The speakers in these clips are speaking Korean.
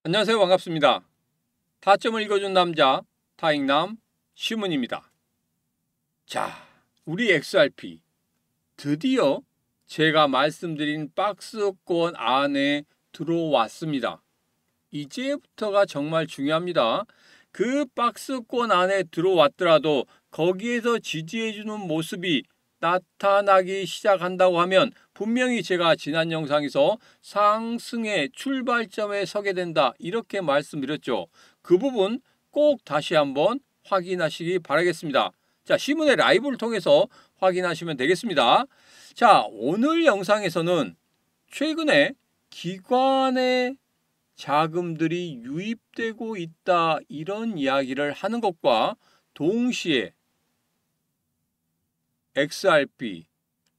안녕하세요. 반갑습니다. 타점을 읽어준 남자 타익남 시문입니다. 자, 우리 XRP 드디어 제가 말씀드린 박스권 안에 들어왔습니다. 이제부터가 정말 중요합니다. 그 박스권 안에 들어왔더라도 거기에서 지지해주는 모습이 나타나기 시작한다고 하면 분명히 제가 지난 영상에서 상승의 출발점에 서게 된다 이렇게 말씀드렸죠. 그 부분 꼭 다시 한번 확인하시기 바라겠습니다. 자, 시문의 라이브를 통해서 확인하시면 되겠습니다. 자, 오늘 영상에서는 최근에 기관의 자금들이 유입되고 있다 이런 이야기를 하는 것과 동시에 XRP,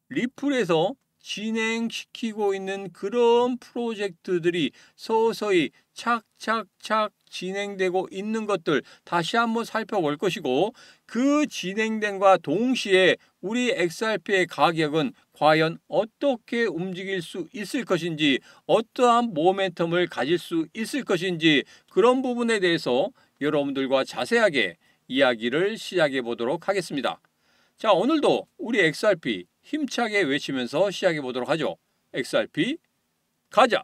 리플에서 진행시키고 있는 그런 프로젝트들이 서서히 착착착 진행되고 있는 것들 다시 한번 살펴볼 것이고, 그 진행됨과 동시에 우리 XRP의 가격은 과연 어떻게 움직일 수 있을 것인지, 어떠한 모멘텀을 가질 수 있을 것인지, 그런 부분에 대해서 여러분들과 자세하게 이야기를 시작해 보도록 하겠습니다. 자, 오늘도 우리 XRP 힘차게 외치면서 시작해 보도록 하죠. XRP 가자!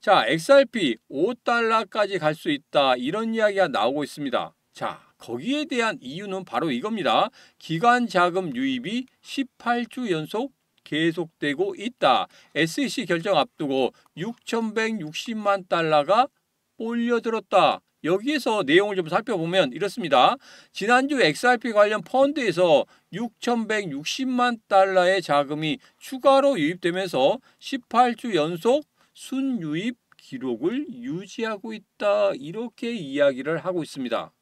자, XRP 5달러까지 갈 수 있다 이런 이야기가 나오고 있습니다. 자, 거기에 대한 이유는 바로 이겁니다. 기관 자금 유입이 18주 연속 계속되고 있다. SEC 결정 앞두고 6,160만 달러가 몰려들었다. 여기에서 내용을 좀 살펴보면 이렇습니다. 지난주 XRP 관련 펀드에서 6,160만 달러의 자금이 추가로 유입되면서 18주 연속 순유입 기록을 유지하고 있다. 이렇게 이야기를 하고 있습니다.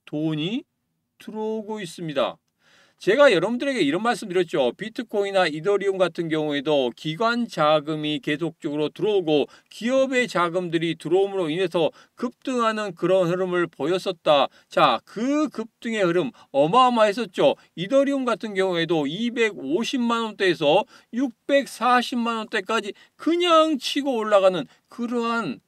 돈이 들어오고 있습니다. 제가 여러분들에게 이런 말씀 드렸죠. 비트코인이나 이더리움 같은 경우에도 기관 자금이 계속적으로 들어오고 기업의 자금들이 들어옴으로 인해서 급등하는 그런 흐름을 보였었다. 자, 그 급등의 흐름 어마어마했었죠. 이더리움 같은 경우에도 250만 원대에서 640만 원대까지 그냥 치고 올라가는 그러한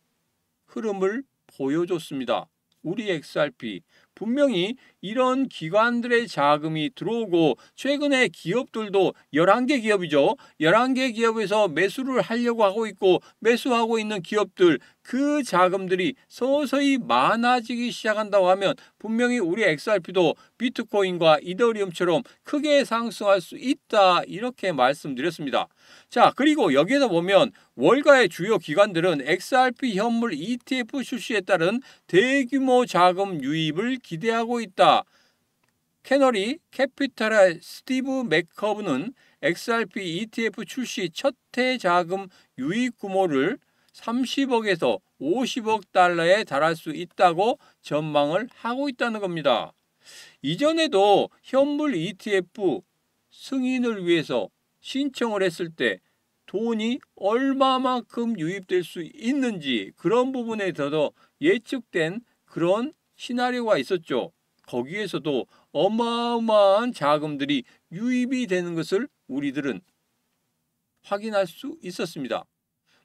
흐름을 보여줬습니다. 우리 XRP 분명히 이런 기관들의 자금이 들어오고, 최근에 기업들도 11개 기업이죠. 11개 기업에서 매수를 하려고 하고 있고, 매수하고 있는 기업들 그 자금들이 서서히 많아지기 시작한다고 하면 분명히 우리 XRP도 비트코인과 이더리움처럼 크게 상승할 수 있다 이렇게 말씀드렸습니다. 자, 그리고 여기에서 보면 월가의 주요 기관들은 XRP 현물 ETF 출시에 따른 대규모 자금 유입을 기대하고 있다. 캐너리 캐피탈의 스티브 맥커브는 XRP ETF 출시 첫 해 자금 유입 규모를 30억에서 50억 달러에 달할 수 있다고 전망을 하고 있다는 겁니다. 이전에도 현물 ETF 승인을 위해서 신청을 했을 때 돈이 얼마만큼 유입될 수 있는지 그런 부분에 더더 예측된 그런 시나리오가 있었죠. 거기에서도 어마어마한 자금들이 유입이 되는 것을 우리들은 확인할 수 있었습니다.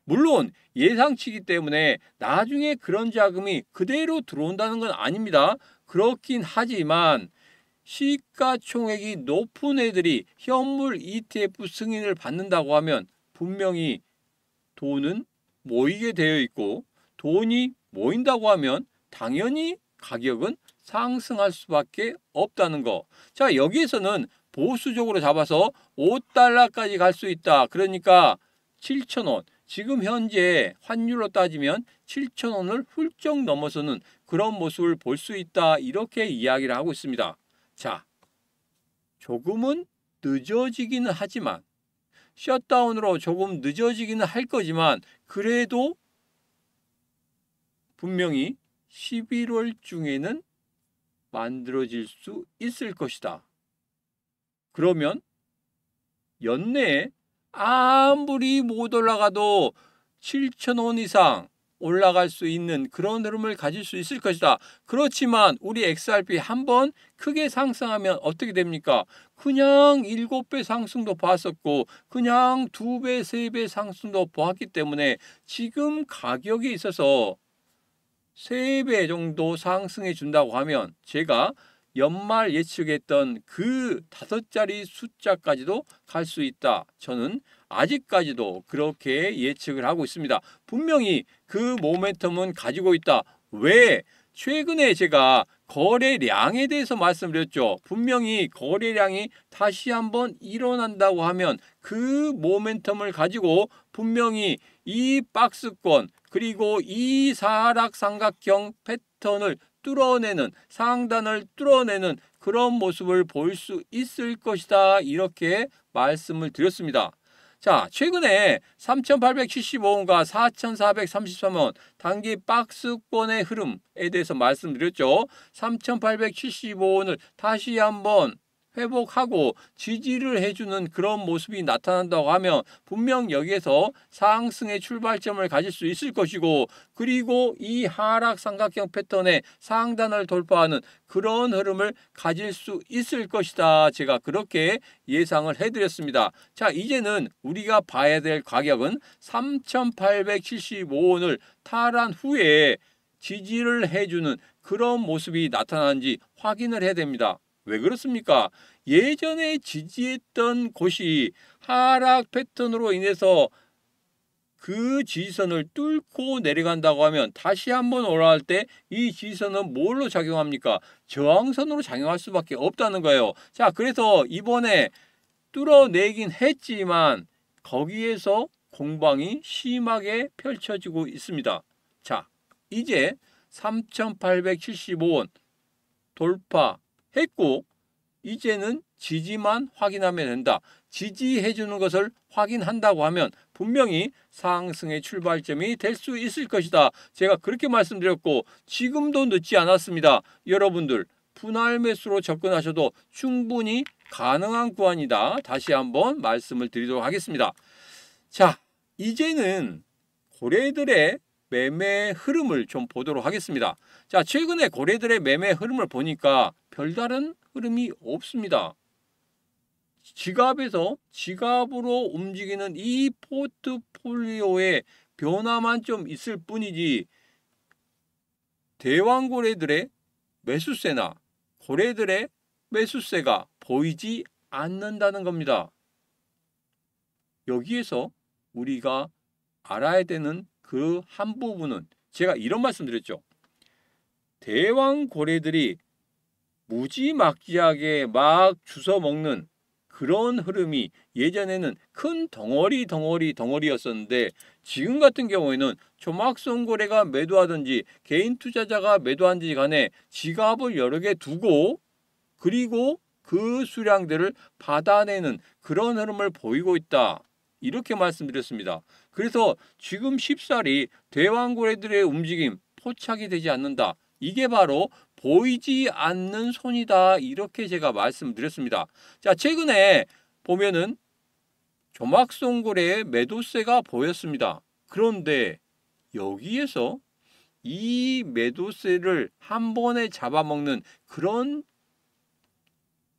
물론 예상치기 때문에 나중에 그런 자금이 그대로 들어온다는 건 아닙니다. 그렇긴 하지만 시가총액이 높은 애들이 현물 ETF 승인을 받는다고 하면 분명히 돈은 모이게 되어 있고, 돈이 모인다고 하면 당연히 가격은 상승할 수밖에 없다는 거. 자, 여기에서는 보수적으로 잡아서 5달러까지 갈 수 있다. 그러니까 7,000원. 지금 현재 환율로 따지면 7,000원을 훌쩍 넘어서는 그런 모습을 볼 수 있다. 이렇게 이야기를 하고 있습니다. 자, 조금은 늦어지기는 하지만, 셧다운으로 조금 늦어지기는 할 거지만, 그래도 분명히 11월 중에는 만들어질 수 있을 것이다. 그러면 연내에 아무리 못 올라가도 7,000원 이상, 올라갈 수 있는 그런 흐름을 가질 수 있을 것이다. 그렇지만 우리 XRP 한번 크게 상승하면 어떻게 됩니까? 그냥 7배 상승도 봤었고 그냥 2배, 3배 상승도 보았기 때문에 지금 가격에 있어서 3배 정도 상승해 준다고 하면 제가 연말 예측했던 그 5자리 숫자까지도 갈 수 있다. 저는 아직까지도 그렇게 예측을 하고 있습니다. 분명히 그 모멘텀은 가지고 있다. 왜? 최근에 제가 거래량에 대해서 말씀드렸죠. 분명히 거래량이 다시 한번 일어난다고 하면 그 모멘텀을 가지고 분명히 이 박스권 그리고 이 사락삼각형 패턴을 뚫어내는 상단을 뚫어내는 그런 모습을 볼 수 있을 것이다. 이렇게 말씀을 드렸습니다. 자, 최근에 3,875원과 4,433원 단기 박스권의 흐름에 대해서 말씀드렸죠. 3,875원을 다시 한번 회복하고 지지를 해주는 그런 모습이 나타난다고 하면 분명 여기에서 상승의 출발점을 가질 수 있을 것이고 그리고 이 하락 삼각형 패턴의 상단을 돌파하는 그런 흐름을 가질 수 있을 것이다. 제가 그렇게 예상을 해드렸습니다. 자, 이제는 우리가 봐야 될 가격은 3,875원을 탈환 후에 지지를 해주는 그런 모습이 나타나는지 확인을 해야 됩니다. 왜 그렇습니까? 예전에 지지했던 곳이 하락 패턴으로 인해서 그 지지선을 뚫고 내려간다고 하면 다시 한번 올라갈 때 이 지지선은 뭘로 작용합니까? 저항선으로 작용할 수밖에 없다는 거예요. 자, 그래서 이번에 뚫어내긴 했지만 거기에서 공방이 심하게 펼쳐지고 있습니다. 자, 이제 3,875원 돌파했고 이제는 지지만 확인하면 된다. 지지해주는 것을 확인한다고 하면 분명히 상승의 출발점이 될 수 있을 것이다. 제가 그렇게 말씀드렸고 지금도 늦지 않았습니다. 여러분들 분할 매수로 접근하셔도 충분히 가능한 구간이다. 다시 한번 말씀을 드리도록 하겠습니다. 자, 이제는 고래들의 매매 흐름을 좀 보도록 하겠습니다. 자, 최근에 고래들의 매매 흐름을 보니까 별다른 흐름이 없습니다. 지갑에서 지갑으로 움직이는 이 포트폴리오의 변화만 좀 있을 뿐이지 대왕고래들의 매수세나 고래들의 매수세가 보이지 않는다는 겁니다. 여기에서 우리가 알아야 되는 그 한 부분은 제가 이런 말씀 드렸죠. 대왕고래들이 무지막지하게 막 주워 먹는 그런 흐름이 예전에는 큰 덩어리였었는데 지금 같은 경우에는 조막송고래가 매도하든지 개인 투자자가 매도하든지 간에 지갑을 여러 개 두고 그리고 그 수량들을 받아내는 그런 흐름을 보이고 있다. 이렇게 말씀드렸습니다. 그래서 지금 쉽사리 대왕고래들의 움직임 포착이 되지 않는다. 이게 바로 보이지 않는 손이다. 이렇게 제가 말씀드렸습니다. 자, 최근에 보면은 조막송고래의 매도세가 보였습니다. 그런데 여기에서 이 매도세를 한 번에 잡아먹는 그런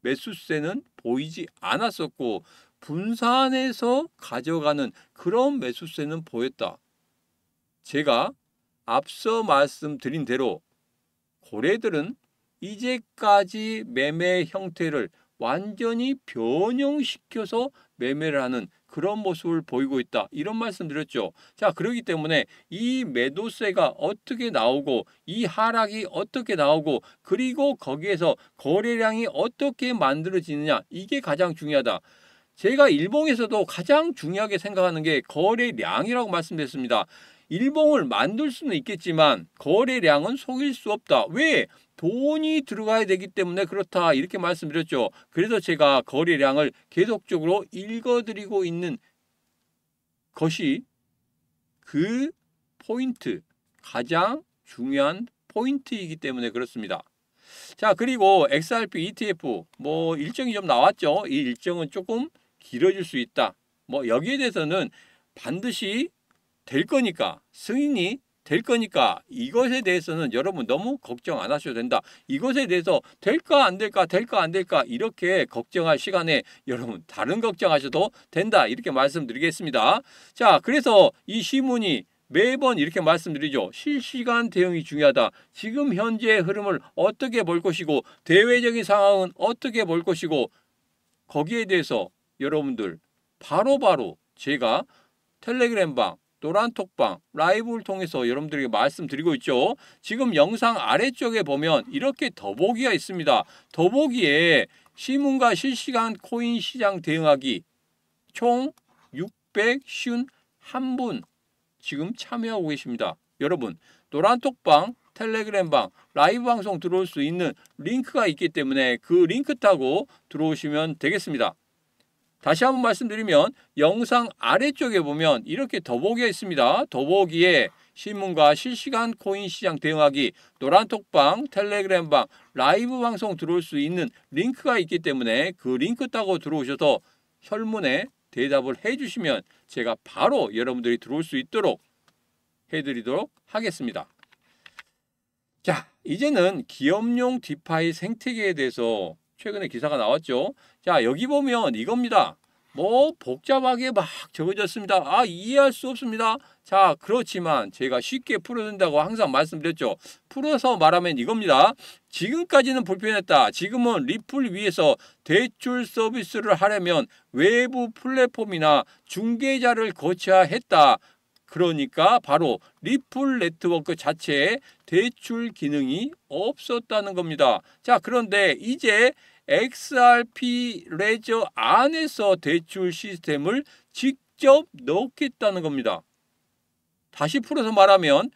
매수세는 보이지 않았었고 분산해서 가져가는 그런 매수세는 보였다. 제가 앞서 말씀드린 대로 고래들은 이제까지 매매 형태를 완전히 변형시켜서 매매를 하는 그런 모습을 보이고 있다. 이런 말씀 드렸죠. 자, 그렇기 때문에 이 매도세가 어떻게 나오고 이 하락이 어떻게 나오고 그리고 거기에서 거래량이 어떻게 만들어지느냐 이게 가장 중요하다. 제가 일봉에서도 가장 중요하게 생각하는 게 거래량이라고 말씀드렸습니다. 일봉을 만들 수는 있겠지만 거래량은 속일 수 없다. 왜? 돈이 들어가야 되기 때문에 그렇다. 이렇게 말씀드렸죠. 그래서 제가 거래량을 계속적으로 읽어드리고 있는 것이 그 포인트, 가장 중요한 포인트이기 때문에 그렇습니다. 자, 그리고 XRP ETF 뭐 일정이 좀 나왔죠. 이 일정은 조금 길어질 수 있다. 뭐 여기에 대해서는 반드시 될 거니까 승인이 될 거니까 이것에 대해서는 여러분 너무 걱정 안 하셔도 된다. 이것에 대해서 될까 안 될까 될까 안 될까 이렇게 걱정할 시간에 여러분 다른 걱정하셔도 된다. 이렇게 말씀드리겠습니다. 자, 그래서 이 시문이 매번 이렇게 말씀드리죠. 실시간 대응이 중요하다. 지금 현재의 흐름을 어떻게 볼 것이고 대외적인 상황은 어떻게 볼 것이고 거기에 대해서 여러분들 바로바로 제가 텔레그램방, 노란톡방, 라이브를 통해서 여러분들에게 말씀드리고 있죠. 지금 영상 아래쪽에 보면 이렇게 더보기가 있습니다. 더보기에 시문과 실시간 코인 시장 대응하기 총 651분 지금 참여하고 계십니다. 여러분 노란톡방, 텔레그램방, 라이브 방송 들어올 수 있는 링크가 있기 때문에 그 링크 타고 들어오시면 되겠습니다. 다시 한번 말씀드리면 영상 아래쪽에 보면 이렇게 더보기가 있습니다. 더보기에 신문과 실시간 코인 시장 대응하기, 노란톡방, 텔레그램방, 라이브 방송 들어올 수 있는 링크가 있기 때문에 그 링크 타고 들어오셔서 혈문에 대답을 해주시면 제가 바로 여러분들이 들어올 수 있도록 해드리도록 하겠습니다. 자, 이제는 기업용 디파이 생태계에 대해서 최근에 기사가 나왔죠. 자, 여기 보면 이겁니다. 뭐 복잡하게 막 적어졌습니다. 아, 이해할 수 없습니다. 자, 그렇지만 제가 쉽게 풀어준다고 항상 말씀드렸죠. 풀어서 말하면 이겁니다. 지금까지는 불편했다. 지금은 리플 위에서 대출 서비스를 하려면 외부 플랫폼이나 중개자를 거쳐야 했다. 그러니까 바로 리플 네트워크 자체에 대출 기능이 없었다는 겁니다. 자, 그런데 이제 XRP 레저 안에서 대출 시스템을 직접 넣겠다는 겁니다. 다시 풀어서 말하면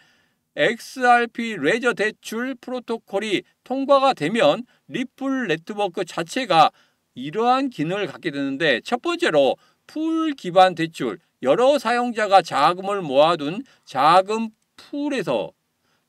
XRP 레저 대출 프로토콜이 통과가 되면 리플 네트워크 자체가 이러한 기능을 갖게 되는데, 첫 번째로 풀 기반 대출, 여러 사용자가 자금을 모아둔 자금 풀에서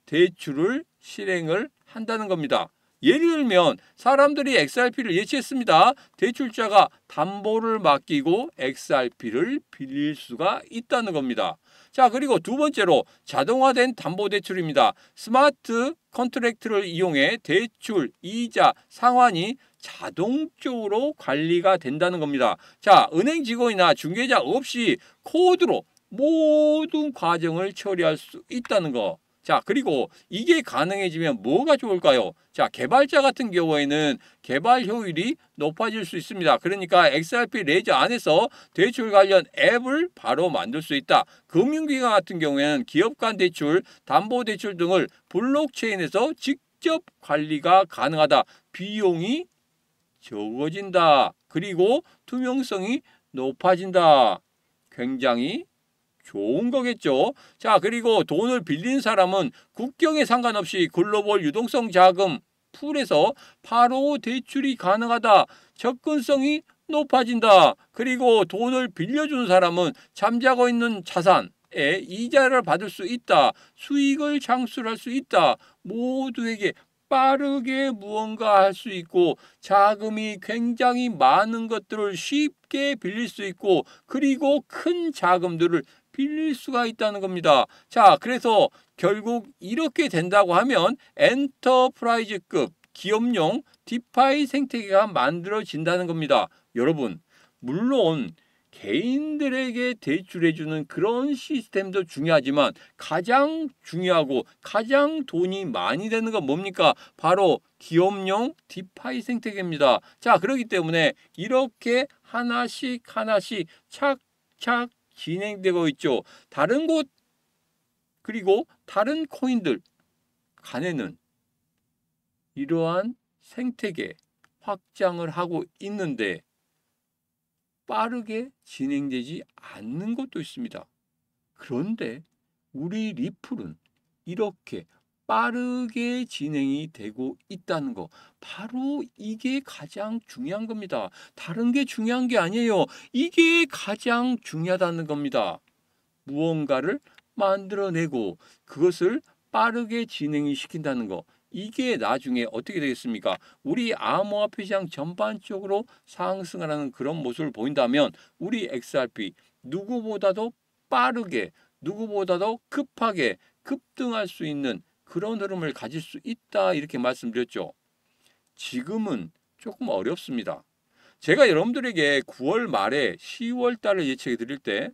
대출을 실행을 한다는 겁니다. 예를 들면 사람들이 XRP를 예치했습니다. 대출자가 담보를 맡기고 XRP를 빌릴 수가 있다는 겁니다. 자, 그리고 두 번째로 자동화된 담보대출입니다. 스마트 컨트랙트를 이용해 대출, 이자, 상환이 자동적으로 관리가 된다는 겁니다. 자, 은행 직원이나 중개자 없이 코드로 모든 과정을 처리할 수 있다는 거. 자, 그리고 이게 가능해지면 뭐가 좋을까요? 자, 개발자 같은 경우에는 개발 효율이 높아질 수 있습니다. 그러니까 XRP 레저 안에서 대출 관련 앱을 바로 만들 수 있다. 금융기관 같은 경우에는 기업 간 대출, 담보대출 등을 블록체인에서 직접 관리가 가능하다. 비용이 적어진다. 그리고 투명성이 높아진다. 굉장히 좋은 거겠죠. 자, 그리고 돈을 빌린 사람은 국경에 상관없이 글로벌 유동성 자금 풀에서 바로 대출이 가능하다. 접근성이 높아진다. 그리고 돈을 빌려주는 사람은 잠자고 있는 자산에 이자를 받을 수 있다. 수익을 창출할 수 있다. 모두에게 빠르게 무언가 할 수 있고 자금이 굉장히 많은 것들을 쉽게 빌릴 수 있고 그리고 큰 자금들을 빌릴 수가 있다는 겁니다. 자, 그래서 결국 이렇게 된다고 하면 엔터프라이즈급 기업용 디파이 생태계가 만들어진다는 겁니다. 여러분, 물론 개인들에게 대출해주는 그런 시스템도 중요하지만 가장 중요하고 가장 돈이 많이 되는 건 뭡니까? 바로 기업용 디파이 생태계입니다. 자, 그렇기 때문에 이렇게 하나씩 착착 진행되고 있죠. 다른 곳 그리고 다른 코인들 간에는 이러한 생태계 확장을 하고 있는데 빠르게 진행되지 않는 것도 있습니다. 그런데 우리 리플은 이렇게 빠르게 진행이 되고 있다는 거, 바로 이게 가장 중요한 겁니다. 다른 게 중요한 게 아니에요. 이게 가장 중요하다는 겁니다. 무언가를 만들어내고 그것을 빠르게 진행이 시킨다는 거. 이게 나중에 어떻게 되겠습니까? 우리 암호화폐 시장 전반적으로 상승하는 그런 모습을 보인다면 우리 XRP 누구보다도 빠르게, 누구보다도 급하게 급등할 수 있는 그런 흐름을 가질 수 있다 이렇게 말씀드렸죠. 지금은 조금 어렵습니다. 제가 여러분들에게 9월 말에 10월 달을 예측해 드릴 때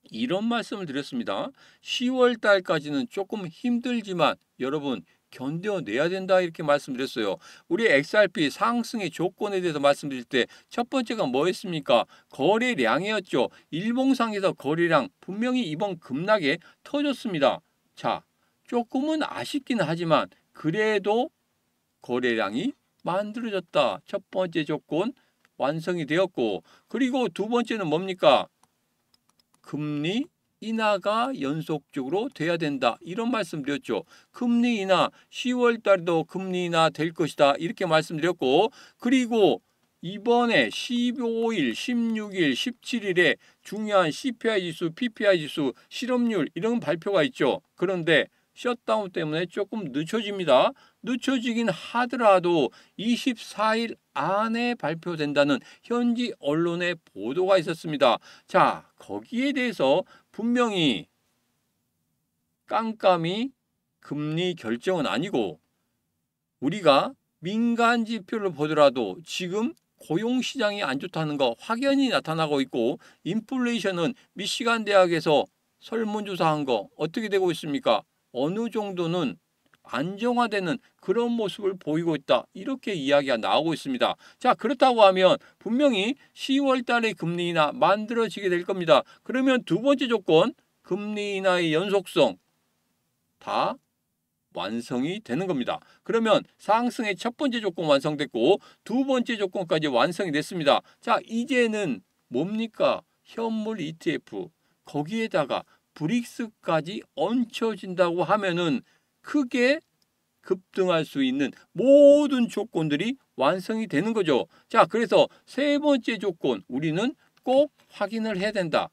이런 말씀을 드렸습니다. 10월 달까지는 조금 힘들지만 여러분 견뎌내야 된다 이렇게 말씀드렸어요. 우리 XRP 상승의 조건에 대해서 말씀드릴 때 첫 번째가 뭐였습니까? 거래량이었죠. 일봉상에서 거래량 분명히 이번 급락에 터졌습니다. 자, 조금은 아쉽기는 하지만 그래도 거래량이 만들어졌다. 첫 번째 조건 완성이 되었고, 그리고 두 번째는 뭡니까? 금리 인하가 연속적으로 돼야 된다. 이런 말씀드렸죠. 금리 인하 10월 달에도 금리 인하 될 것이다. 이렇게 말씀드렸고, 그리고 이번에 15일, 16일, 17일에 중요한 CPI 지수, PPI 지수, 실업률 이런 발표가 있죠. 그런데 셧다운 때문에 조금 늦춰집니다. 늦춰지긴 하더라도 24일 안에 발표된다는 현지 언론의 보도가 있었습니다. 자, 거기에 대해서 분명히 깜깜이 금리 결정은 아니고 우리가 민간 지표를 보더라도 지금 고용시장이 안 좋다는 거 확연히 나타나고 있고 인플레이션은 미시간 대학에서 설문조사한 거 어떻게 되고 있습니까? 어느 정도는 안정화되는 그런 모습을 보이고 있다. 이렇게 이야기가 나오고 있습니다. 자, 그렇다고 하면 분명히 10월 달에 금리 인하 만들어지게 될 겁니다. 그러면 두 번째 조건, 금리 인하의 연속성 다 완성이 되는 겁니다. 그러면 상승의 첫 번째 조건 완성됐고 두 번째 조건까지 완성이 됐습니다. 자, 이제는 뭡니까? 현물 ETF 거기에다가 브릭스까지 얹혀진다고 하면은 크게 급등할 수 있는 모든 조건들이 완성이 되는 거죠. 자, 그래서 세 번째 조건 우리는 꼭 확인을 해야 된다.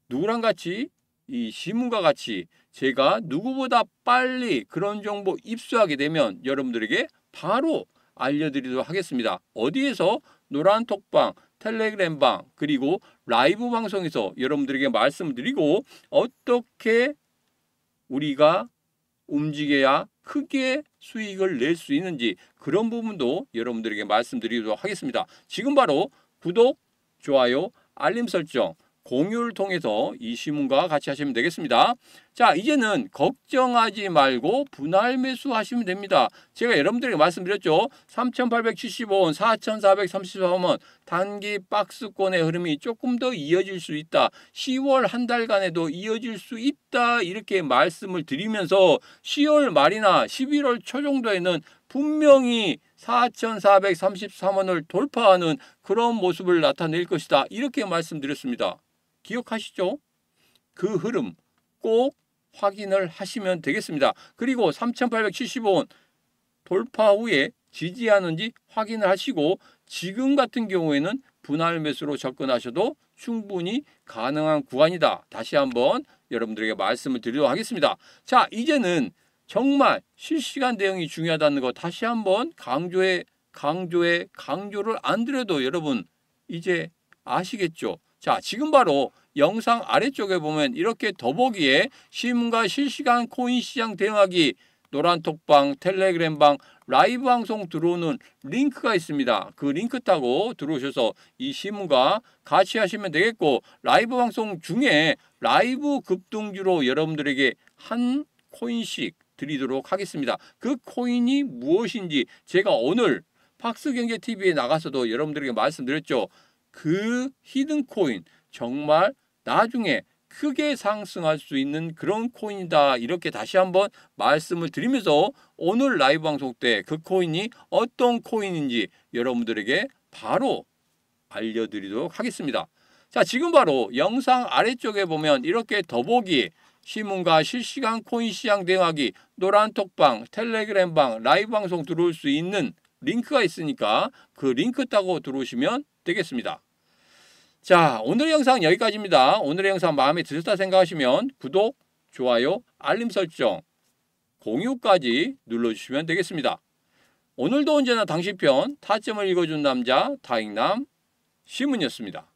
누구랑 같이? 이 신문과 같이 제가 누구보다 빨리 그런 정보 입수하게 되면 여러분들에게 바로 알려드리도록 하겠습니다. 어디에서? 노란톡방, 텔레그램방, 그리고 라이브 방송에서 여러분들에게 말씀드리고 어떻게 우리가 움직여야 크게 수익을 낼 수 있는지 그런 부분도 여러분들에게 말씀드리도록 하겠습니다. 지금 바로 구독, 좋아요, 알림 설정, 공유를 통해서 이 신문과 같이 하시면 되겠습니다. 자, 이제는 걱정하지 말고 분할 매수하시면 됩니다. 제가 여러분들에게 말씀드렸죠. 3,875원, 4,434원 단기 박스권의 흐름이 조금 더 이어질 수 있다. 10월 한 달간에도 이어질 수 있다. 이렇게 말씀을 드리면서 10월 말이나 11월 초 정도에는 분명히 4,433원을 돌파하는 그런 모습을 나타낼 것이다. 이렇게 말씀드렸습니다. 기억하시죠? 그 흐름 꼭 확인을 하시면 되겠습니다. 그리고 3,875원 돌파 후에 지지하는지 확인을 하시고 지금 같은 경우에는 분할 매수로 접근하셔도 충분히 가능한 구간이다. 다시 한번 여러분들에게 말씀을 드리도록 하겠습니다. 자, 이제는 정말 실시간 대응이 중요하다는 거 다시 한번 강조를 안 드려도 여러분 이제 아시겠죠? 자, 지금 바로 영상 아래쪽에 보면 이렇게 더보기에 신문과 실시간 코인 시장 대응하기 노란톡방, 텔레그램방, 라이브 방송 들어오는 링크가 있습니다. 그 링크 타고 들어오셔서 이 신문과 같이 하시면 되겠고 라이브 방송 중에 라이브 급등주로 여러분들에게 한 코인씩 드리도록 하겠습니다. 그 코인이 무엇인지 제가 오늘 박스경제TV에 나가서도 여러분들에게 말씀드렸죠. 그 히든 코인 정말 나중에 크게 상승할 수 있는 그런 코인이다. 이렇게 다시 한번 말씀을 드리면서 오늘 라이브 방송 때 그 코인이 어떤 코인인지 여러분들에게 바로 알려드리도록 하겠습니다. 자, 지금 바로 영상 아래쪽에 보면 이렇게 더보기 신문과 실시간 코인 시장 대응하기 노란톡방, 텔레그램방, 라이브 방송 들어올 수 있는 링크가 있으니까 그 링크 따고 들어오시면 되겠습니다. 자, 오늘의 영상 여기까지입니다. 오늘의 영상 마음에 드셨다 생각하시면 구독, 좋아요, 알림 설정, 공유까지 눌러주시면 되겠습니다. 오늘도 언제나 당신 편 타점을 읽어준 남자 타익남 신문이었습니다.